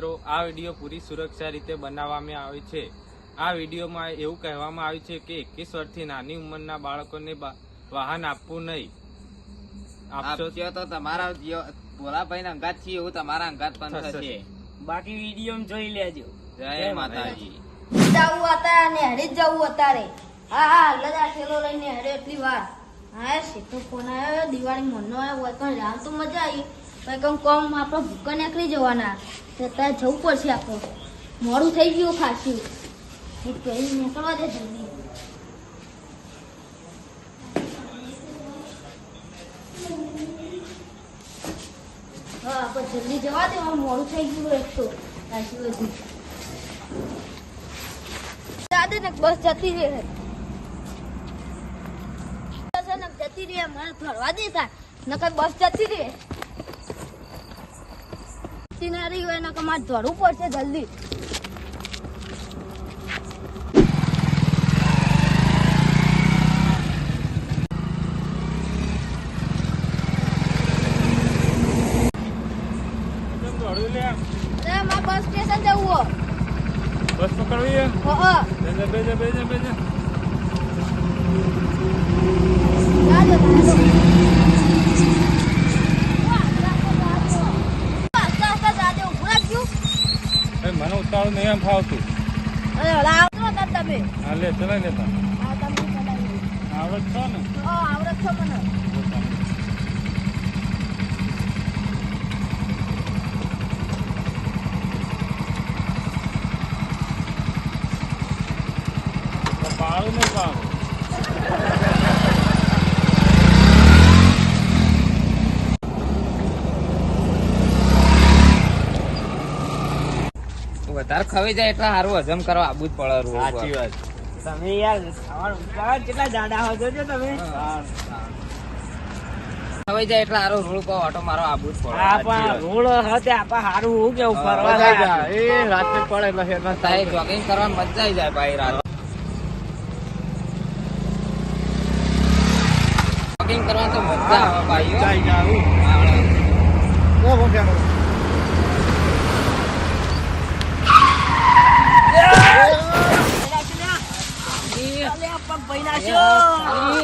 મિત્રો, આ વિડીયો પૂરી સુરક્ષા રીતે બનાવવામાં આવ્યો છે. આ વિડીયોમાં એવું કહેવામાં આવ્યું છે કે 21 વર્ષથી નાની ઉંમરના બાળકોને વાહન આપવું નહીં. આપશો તો તમારા ભોલાભાઈ ના અંગાત છે એવું તમારા અંગાત પણ થશે. બાકી વિડીયો જોઈ લેજો. જય માતાજી. જવું હતા ને હરી જ જવું અત્યારે. હા લગા થેલો લઈને હરે એટલી વાર. હા સીધો ફોન આવ્યો, દિવાળી મનો આવ્યો હોય રામ તો મજા આવી. પણ કમ કોમ આપણે ભૂકા નીકળી જવાના ત્યાં જવું પડશે. આપણે મોડું થઈ ગયું ખાસું. પહેલી નીકળવા દે જલ્દી. હા આપણે જલ્દી જવા દે, મોડું થઈ ગયું. એક તો ખાસી બધી દાદા ને બસ જતી રહે જતી રહે મને ફરવા દેતા નકર બસ જતી રહે. ના રહી હોય નકર મારે દોડવું પડશે જલ્દી. બસ સ્ટેશન જવું. બસ પકડવી? હા મને ઉતાવળ નહીં એમ ફાવતું. તમે હા લે ચલાવી લેતા. આવડત છો ને? આવડત છો મને. પાડું નહીં પાડું. વધારે ખવાઈ જાય એટલે સારું હજમ કરવા આબુ જ પડે. સાચી વાત. તમે યાર ખાવાનું કેટલા જાડા હો જોજો તમે. ખવાઈ જાય એટલે સારું રોડ પર ઓટો મારો આબુ જ પડે. આપા રોડ હતે આપા હારું હું કેવું ફરવા જાય. એ રાતે પડે એટલે હેરમાં તાઈ જોગિંગ કરવાની મજા આવી જાય ભાઈ. રાત જોગિંગ કરવાની તો મજા આવે ભાઈ.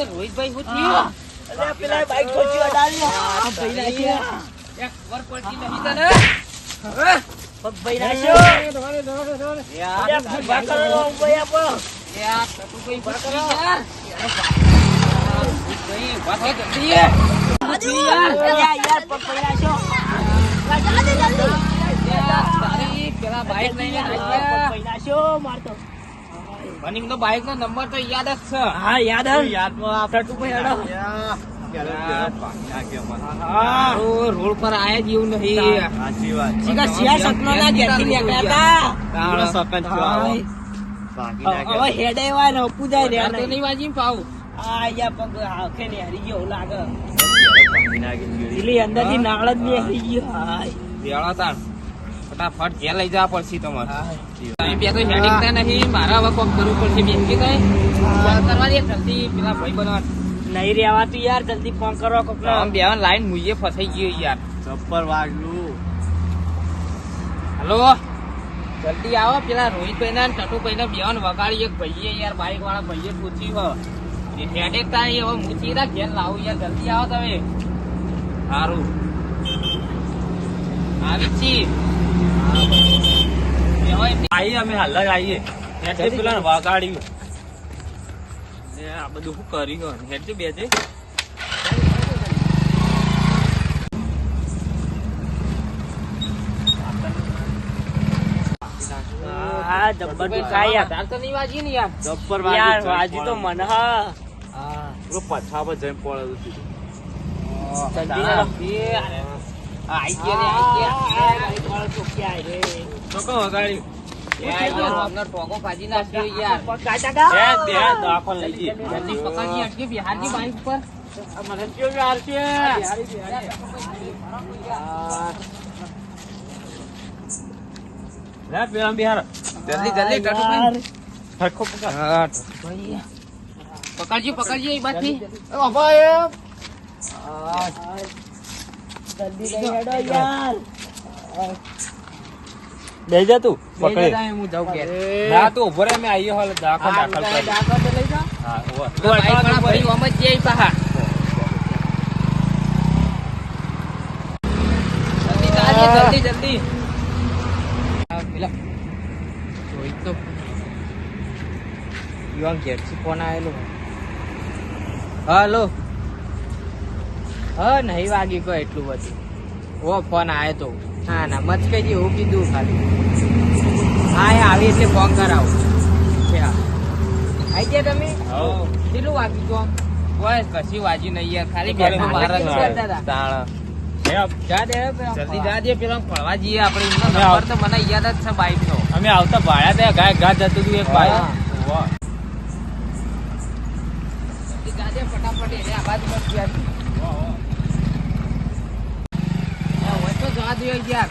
રોહિતભાઈ શું થયું? પેલા બાઈક ખોચી અડાડી ભાઈ નાખ્યો. એક ખબર પડતી નહીં તને? પગ ભાઈ નાખ્યો. યાર ઉભા કરો ભાઈ આપો. યાર તું કોઈ ઉભા કરો યાર. ભાઈ ઉભા થો જલ્દી. યાર પગ ભાઈ નાખ્યો. તારી પેલા બાઈક લઈને પગ ભાઈ નાખ્યો મારતો. મને તો બાઈક નો નંબર તો યાદ જ છે. હા યાદ આવે. યાદમાં આપણે ટુ ભાઈ અડો. રોડ પર આયા જ એવું નહીં. સાચી વાત. સીધા સિયા સપનો ના ઘેરથી નીકળ્યા હતા. હવે હેડે વાય ને અપુ જાય રે તો નહીં વાજી પાવ. આ યા પગ આખે ને હરી ગયો એવું લાગે. પેલી અંદર થી નાળ જ ને હરી ગયો. હાય વેળો તાણ ફટાફટ ઘેર લઈ જવા પડશે તમારે. તમે બે તો હેડિંગ થાય નહીં. મારે હવે કોક કરવું પડશે. બેનકી કઈ ફોન કરવા દે જલ્દી પેલા ભાઈ બનવા નહીં રેવાતું યાર. જલ્દી ફોન કરો કોક. આમ બે લાઈન મુઈએ ફસાઈ ગયો યાર. ચપ્પર વાગલું. હલો જલ્દી આવો. પેલા રોહિતભાઈ ના ટટુભાઈ ના બેવાન વગાડી એક ભાઈએ યાર બાઈક વાળા ભાઈએ પૂછ્યું હેડેક થાય હવે મૂકી ના ઘેર લાવું યાર. જલ્દી આવો તમે. સારું આવી છી. આઈએ અમે હાલ જ આઈએ. હેઠે પેલા વાગાડ્યું. આ બધું શું કર્યું? હેઠે બે છે. હા જબ્બર તો ખાય યાર. તાર તો નહીં વાજી ને યાર. ચપ્પર યાર વાજી તો મને હા. પછા પર જઈને પડે. જલ્દી ના આઈ ગયા રે આઈ ગયા. વાળો તો ક્યાં રે. તો કહો વગાડ્યું. ટોકો કાઢી નાખ્યો યાર. પગ કાચા કા. બે દાખલ લઈ જઈએ. જલ્દી પકડી અટકી બિહારની બાઈક પર. મને કેવું યાર છે? લે પેલા બિહાર. જલ્દી જલ્દી ટટુભાઈ. હરખો પકડ. હા પકડજો પકડજો એ બાજથી. જલ્દી લઈ હેડો યાર. બે જા તું લઈ પકડી જતા હું જાઉં ઘેર. ના તું ઉભો રે મેં આવીએ હાલ દાખલ હા, દાખલ તમે કરી દાખલ તો લઈ જાઓ. હા ઓવા. તો બાઈક વાળા ભાઈ ઓમ જ જઈએ પાછા. જલ્દી જાજે, જલ્દી જલ્દી. આ પેલા જોઈ તો યુવાન ઘેરથી ફોન આવેલો. હલો. હા નહીં વાગ્યું કોઈ એટલું બધું. ઓ ફોન આવ્યો તો. હા ના મત કઈ એવું કીધું ખાલી. હા એ આવી એટલે ફોન કરાવો. આઈ ગયા તમે? હઉ. કેટલું વાગ્યું તો? બસ કશી વાજી નહીં યાર ખાલી બેઠા બહાર જ કરતા હતા. તાણ. જા દે જલ્દી જા દે પેલા ફરવા જઈએ આપણે એમનો અમે નંબર તો મને યાદ જ છે બાઈક નો. અમે આવતા ભાડ્યા ત્યાં ગાય ગા જતું હતું એક ભાઈ હા. ઓવા. જલ્દી જા દે ફટાફટ એને આ બાજુ બસ ગયા છે. હોય તો જવા દે યાર.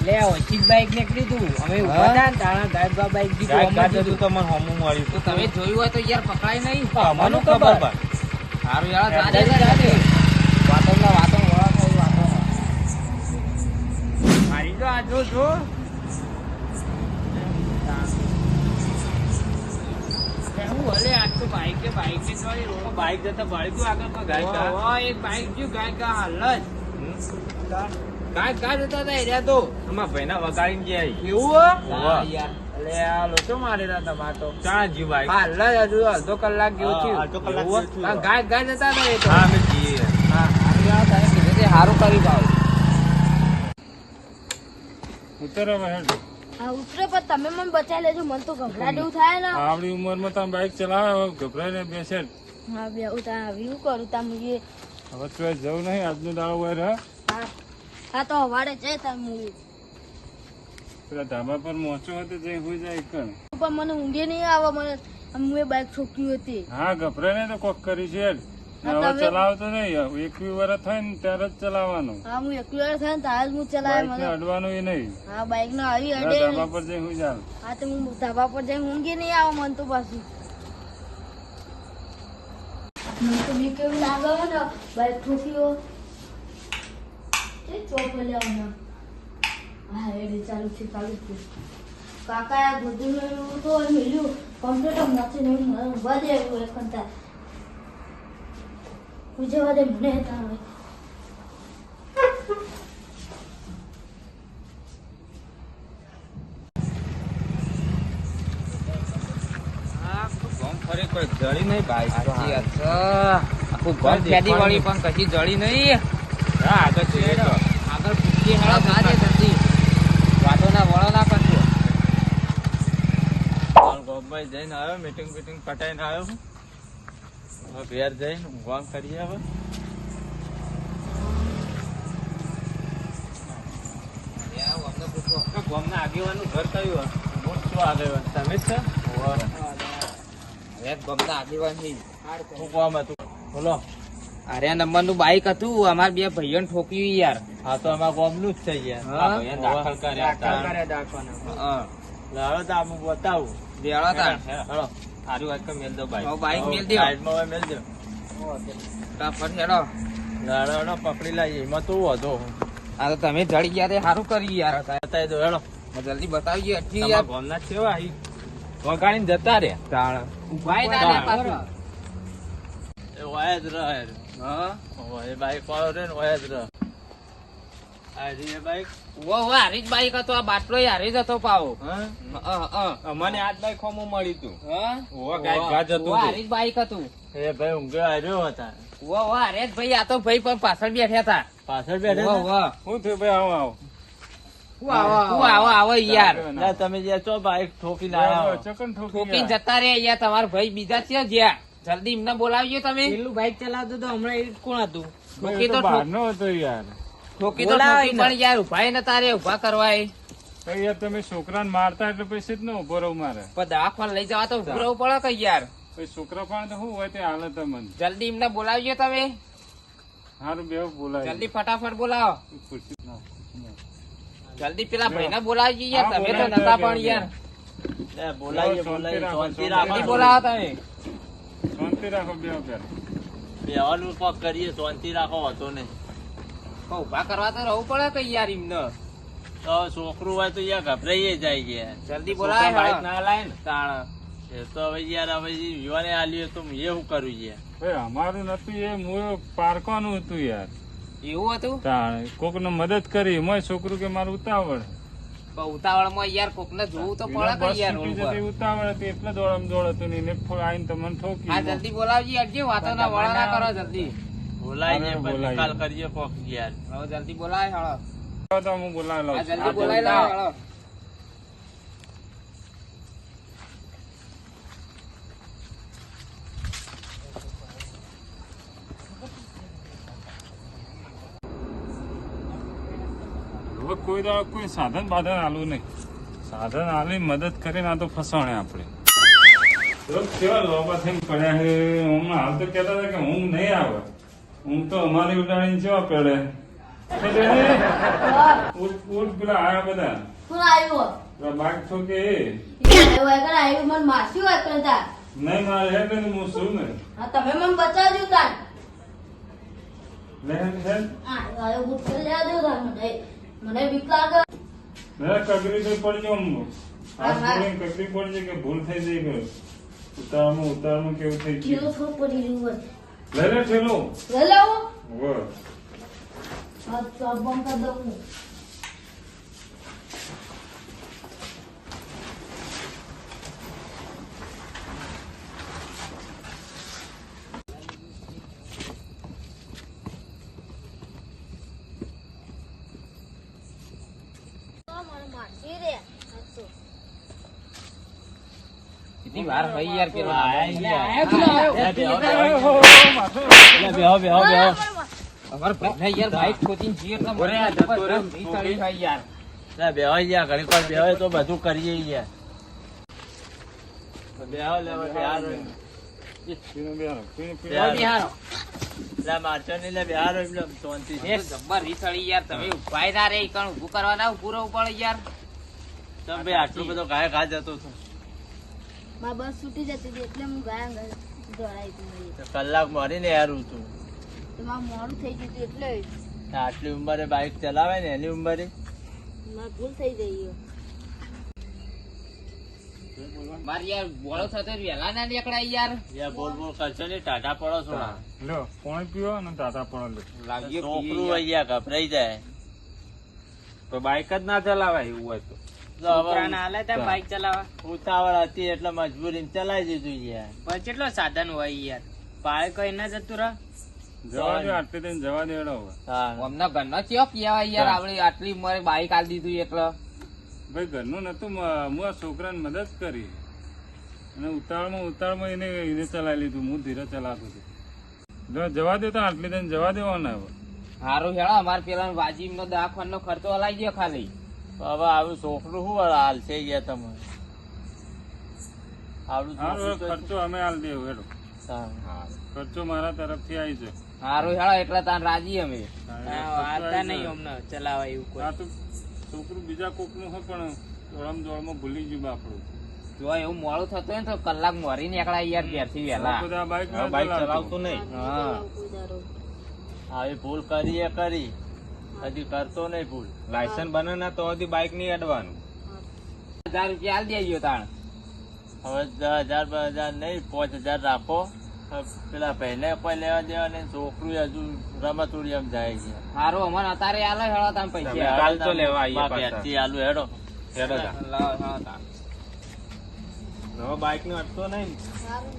લે ઓછી બાઈક નીકળી તું અમે ઉભા હતા ને તાણા ગાયબ બાઈક ગાય ગા દીધું જતું તો મને હમું મળ્યું તો તમે જોયું હોય તો યાર પકડાય નહીં. મને ખબર પણ સારું યાર જા દે જા દે. વાતો વળા થઈ વાતો. મારી તો આ જો હું ભલે આજ તો બાઈક કે ચોરી રોડ બાઈક જતા ભાડ્યું આગળ પણ ગાય ગા ઓય, એક બાઈક જો ગાય કા હાલ જ ગાય ગા જતા હતા એરિયા તો અમારા ભાઈના વગાડીને ગયા એવું હોવે. યાર અલે આ લોચો મારેલા તમાર તો ચાણ જી બાઈક હાલ જ હજુ અડધો કલાક જેવું હા, થયું અડધો કલાક એવું? જેવું થયું. હા, ગાય જતા હતા એ તો હા અમે જઈએ હા હારું યાર તારે કીધું તે હારું કરી ભાવ ઉતરો હવે હેડ. હા ઉતરે પણ તમે મને બચાવી લેજો મને તો ગભરાટ એવું થાય ને આવડી ઉંમરમાં તમે બાઇક ચલાવે હવે ગભરાઈને બેસે જ. હા બે ઉતા એવું કરું તા મુએ હવે તો જવું નહીં આજનો દાડો હોય રે. હા હા તો હવારે જઈ તા મુએ પેલા ધાબા પર મોચો હતો જઈ હોઈ જાય કણ. પણ મને ઊંઘે નહીં આવે મને મુએ બાઈક ઠોક્યું હતી હા ગભરાઈને તો કોક કરી છે જ. ને હા, હવે તમે- ચલાવતો નહીં 21 વર્ષ થાય ને ત્યારે જ ચલાવવાનું. હા હું એકલી વાર થાય ને તારે જ હું ચલાવે બાઇક ને મને અડવાનું એ નહીં. હા બાઈક નો આવી અડે પેલા ધાબા નહીં. પર જઈ હોઈ જાય. હા તો હું ધાબા પર જઈને ઊંઘી નહીં આવે મને તો પાછું મને તો બી કેવું લાગે હે ને બાઈક ઠોક્યો એ ચોપ લેવાનો હા એ ચાલુ છે કાકા બધું તો મેલ્યું કમ્પ્યુટર નથી નહીં મને ઊભા દે એવું એક કંટા હું જવા દે મને હતા હવે ગમ ફરે કોઈ જડી નહીં બાઈક તો સાચી હા. વાત છે. આખું ઘર ફેદી વાળી પણ કશી જડી નહીં હા આગળ જઈએ તો આગળ પૂછીએ હેળો જા દે જલ્દી વાતો ના વળો ના કરજો હાલ ગોમભાઈ જઈને આવ્યો મીટિંગ બીટિંગ પટાઈને આવ્યો હું હવે ઘેર જઈને ઊંઘવામ કરીએ હવે ગામના આગેવાનું ઘર કયું હું શું આગેવાન તમે જ છે હવે ગમતા આગેવાન છે. હું કોમ હતું બોલો અરે નંબર નું બાઈક હતું અમાર બે ભાઈઓ ઠોક્યું યાર હા તો અમારા ગામનું જ થઈ ગયા હા? આ ભાઈને દાખલ કર્યા હા લાવો તો આમ બતાવું બેળો તા હેલો સારું વાત મેલ દો બાઈક હવે બાઈક મેલ દ્યો. સાઈડમાં હવે મેલ દો ફટાફટ હેડો લાડો પકડી લાવીએ એમાં તો વધો આ તો તમે જડી ગયા તે સારું કર્યું યાર બતાવી દો હેલો જલ્દી બતાવજો અટકી તમારા યાર ગામના જ કેવા અહીં વગાડીને જતા રે તાળ ઉભાઈ ના રે પાછું એ વાય જ રહે હા એ બાઈક વાળો રે ને વાય જ રહે આ એ બાઈક વો હારી જ બાઈક હતો આ બાટલો હારી જ હતો પાવો મને આજ બાઈક ખોમો મળી તું હા ઓવા ગાય ગા જતું હતું. હારી જ બાઈક હતું એ ભાઈ ઊંઘે આવ્યો હતા વો હારે જ ભાઈ આ તો ભાઈ પણ પાછળ બેઠા હતા પાછળ વો બેઠા વો શું થયું ભાઈ આવો આવો. હું આવો યાર ના તમે જે છો બાઈક ઠોકી લાયા ચકન ઠોકીને ઠોકી જતા રે યાર તમારા ભાઈ બીજા છે જ્યાં જલ્દી એમને બોલાવજો તમે પેલું બાઈક ચલાવતું તો હમણાં એ કોણ હતું ઠોકી તો બહારનો હતો યાર. ઠોકી તો ઠોકી પણ યાર ઉભા નતા રે ઉભા કરવા એ ભાઈ યાર તમે છોકરાને મારતા એટલે પછી જ ન ઉભો રહું મારે. પણ દવાખાને લઈ જવા તો ઉભું રહેવું પડે કે યાર પછી છોકરા પણ તો શું હોય તે હાલત તમને. જલ્દી એમને બોલાવજો તમે સારું બેવ બોલાય. જલ્દી ફટાફટ બોલાવો ખુરશી નાખ. જલ્દી પેલા ભાઈને બોલાવજો યાર હા, તમે તો બોલાવી નતા દો, પણ યાર બોલાવીએ શાંતિ રાખો, શાંતિ શાંતિ જલ્દી રાખો બોલાવો તમે શાંતિ રાખો બેવ પેલા. બેવાનું પગ કરીએ શાંતિ રાખો હતો નહીં પણ ઉભા કરવા તો રહેવું પડે કે યાર એમને તો છોકરું હોય તો યાર ગભરાઈ જાય ગયા. જલ્દી બોલાય બાઈક હળો. ના લાય ને તાણ એ તો હવે યાર હવે યુવાને આલ્યું તો એ શું કરું યાર. ભાઈ અમારું નતું એ હું પારકવાનું હતું યાર. એવું હતું તાણ કોકને મદદ કરી એમાં છોકરું કે મારું ઉતાવળ. પણ ઉતાવળમાં યાર કોકને જોવું તો પડે કે બસ યાર છૂટી રોડ પર. જતી ઉતાવળ હતી એટલે દોડમ દોડ હતું ને એને આઈને તમને ઠોકી. હા જલ્દી બોલાવજી અડજી વાતો ના વળા ના કરો જલ્દી. બોલાય અરે છે પણ બોલાય. નિકાલ કરીએ કોક યાર. હવે જલ્દી બોલાય હળો. તો હું બોલાવી લઉં હા છું. જલ્દી બોલાય લાવ હળો. હવે કોઈ દાડો કોઈ સાધન બાધન આલું નહીં. સાધન આલી મદદ કરીને આ તો ફસાણે આપણે. કેવા લોબા થઈને પડ્યા છે. હમણાં હાલ તો કહેતા હતા કે ઊંઘ નહીં આવે. ઊંઘ તો અમારી ઉડાડીને કેવા પડે. ઉઠ પેલા આયા બધા. કોણ આવ્યું પેલા બાઈક છો કે એ? આવ્યું મને માસી હોય કરતા નહીં મારે હેડ ને હું શું ને. હા તમે મને બચાવજો તાન લે હેડ. હા હવે બુટ કરી લેવા દો તાન મને બીક લાગે મેં કગરી તો પડી જાઉં. હાથ હા. જોડીને કગરી પડી જાય કે ભૂલ થઈ જાય કે ઉતારમાં કેવું થઈ ઠેલો ગયું. થોડું પડી રહ્યું હોય લઈ લે ઠેલો. લઈ લેવું વો. હા તો બંધ કરી દઉં હું. કેટલી વાર થઈ યાર પેલો અમાર ભાઈને યાર બાઈક ખોતીને જઈએ એટલે મને જબરદસ્ત નીચળી થાય યાર. લે બેહો યાર ઘડીક વાર બેહો તો બધું કરીએ યાર. બેહો લે હવે બેહારો. પીને બેહારો, પીને પીને. બેહારો. બિહારો. લે મારતો નહીં લે બેહારો એટલે શાંતિથી. એ જબ્બર રીતળી યાર તમે ઉપાય ના રે કણ ઊભું કરવા ના ઉભું રહેવું પડે યાર. તમે ભાઈ આટલો બધો ઘાય ઘા જતો હતો. મારી બસ છૂટી જતી હતી એટલે હું ગયા દોડાઈ હતી તો કલાક મારીને યારું તું. તો મારું મોડું થઈ ગયું હતું એટલે આટલી ઉંમરે બાઇક ચલાવે ને એની ઉંમરે મારી ભૂલ થઈ ગઈ મારે યાર બોળો થતો વહેલા ના નીકળાય યાર. યાર બોલ બોલ કરશો ને ટાટા પડો છો. લ્યો પાણી પીવો અને ટાટા પડો લે. લાગ્યો છોકરું હોય યાર ગભરાઈ જાય. તો બાઈક જ ના ચલાવાય એવું હોય તો. તો હવે બાઈક ચલાવવા ઉતાવળ હતી એટલે મજબૂરી ચલાવી દીધું યાર. પણ કેટલો સાધન હોય યાર પાય કઈ ના જતું રહ. જવા દે આટલે થઈને જવા દે એડો હવે. હા અમને ઘરનો ચેવો કહેવાય યાર આપડે આટલી ઉંમરે બાઈક આલી દીધું એટલે. ભાઈ ઘરનું નતું હું આ છોકરાને મદદ કરી અને ઉતાળમાં એને ચલાવી લીધું. હું ધીરે ચલાવતો હતો. જો જવા દે તો આટલી થઈને જવા દેવો ને હવે. હારું હેળો અમારે પેલા વાજીબ નો દવાખાન નો ખર્ચો હલાઈ ગયો ખાલી. તો હવે આવું છોકરું શું હાલ છે ગયા તમે આવડું હારું હવે છોકરું તો- ખર્ચો અમે હાલ દેવું હેડો. હા. ખર્ચો મારા તરફથી આવી છે. હારું હેળો એટલે તાન રાજી અમે. ચલાવાય એવું આ તો છોકરું બીજા કોકનું હોય પણ દોડમાં ભૂલી ગયું બાપડું. જો એવું મોડું થતું હોય ને તો કલાક મોરી નીકળાય યાર ઘેરથી વહેલા. બધા બાઈક હવે બાઈક ચલાવતું નહીં. હા આવી ભૂલ કરી એ કરી હજી કરતો નહીં ભૂલ. લાયસન્સ બને ના તો હજી બાઈક નહીં અડવાનું. 1000 રૂપિયા આલી દેજો તાણ. હવે 10,000 2,000 નહીં 5,000 રાખો. હવે પેલા ભાઈને કોઈ લેવા દેવા નહીં. છોકરું હજુ રમતુડી એમ જાય છે. હારું અમને અત્યારે આલો હેળો તાન તમે પૈસા. કાલ તો લેવા આવીએ બાપ પાછા. યાદથી આલુ હેડો. હેડો તા. લાવો હેળો તાન. હવે બાઈક નું અટતો નહીં ને. સારું